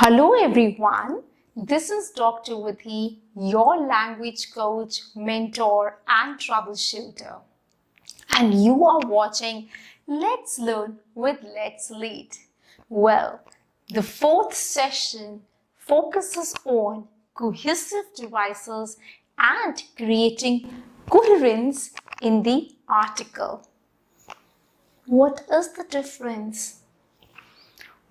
Hello everyone, this is Dr. Vidhi, your language coach, mentor and troubleshooter. And you are watching Let's Learn with Let's Lead. Well, the fourth session focuses on cohesive devices and creating coherence in the article. What is the difference?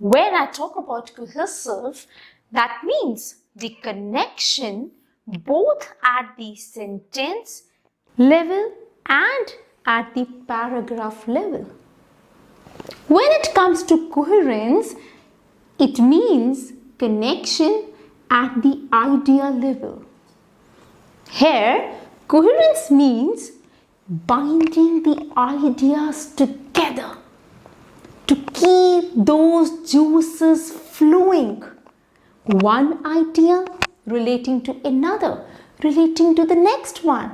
When I talk about cohesive, that means the connection both at the sentence level and at the paragraph level. When it comes to coherence, it means connection at the idea level. Here, coherence means binding the ideas together to keep those juices flowing. One idea relating to another, relating to the next one.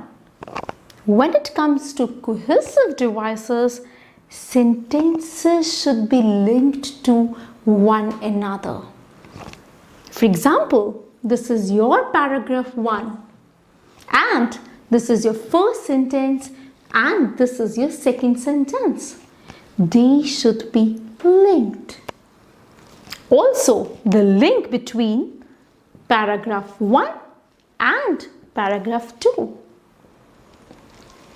When it comes to cohesive devices, sentences should be linked to one another. For example, this is your paragraph 1 and this is your first sentence and this is your second sentence. They should be linked. Also, the link between paragraph 1 and paragraph 2.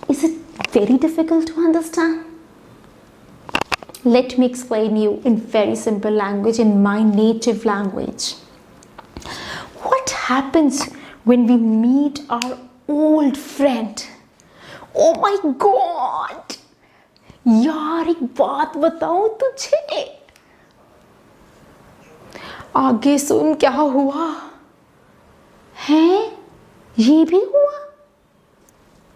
Is it very difficult to understand? Let me explain you in very simple language, in my native language. What happens when we meet our old friend? Oh my God! यार एक बात बताऊं तुझे, आगे सुन क्या हुआ है, ये भी हुआ.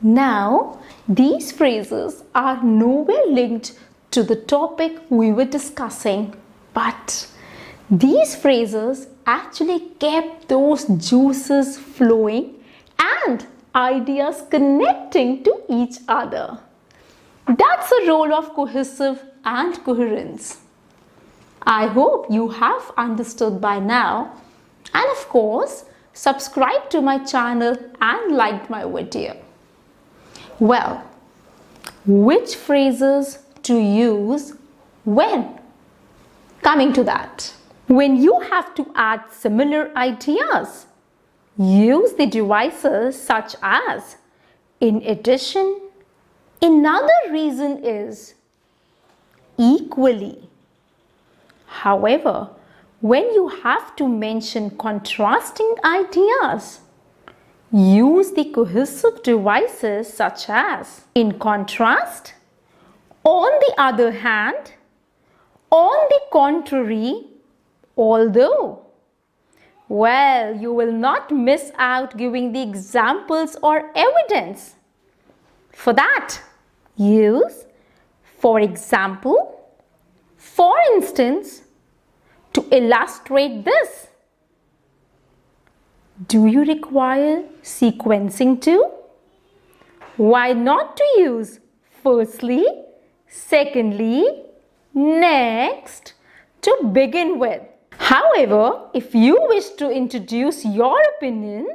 Now these phrases are nowhere linked to the topic we were discussing, but these phrases actually kept those juices flowing and ideas connecting to each other. That's the role of cohesive and coherence. I hope you have understood by now, and of course, subscribe to my channel and liked my video. Well, which phrases to use when? Coming to that. When you have to add similar ideas, use the devices such as in addition. Another reason is equally. However, when you have to mention contrasting ideas, use the cohesive devices such as in contrast, on the other hand, on the contrary, although. Well, you will not miss out giving the examples or evidence. For that, use for example, for instance, to illustrate this. Do you require sequencing too? Why not to use firstly, secondly, next to begin with? However, if you wish to introduce your opinion,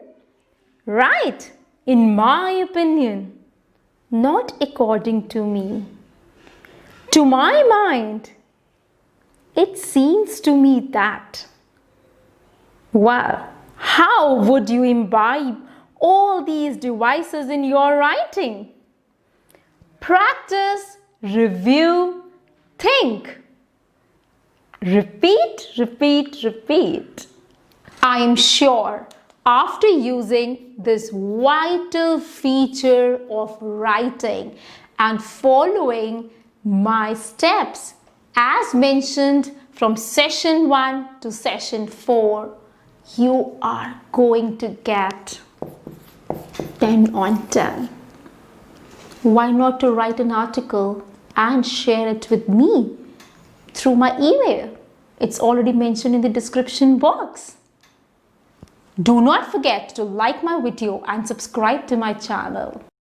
write in my opinion. Not according to me. To my mind, it seems to me that. Well, how would you imbibe all these devices in your writing? Practice, review, think. Repeat, repeat, repeat. I am sure after using this vital feature of writing and following my steps as mentioned from session 1 to session 4, you are going to get 10 on 10. Why not to write an article and share it with me through my email? It's already mentioned in the description box. Do not forget to like my video and subscribe to my channel.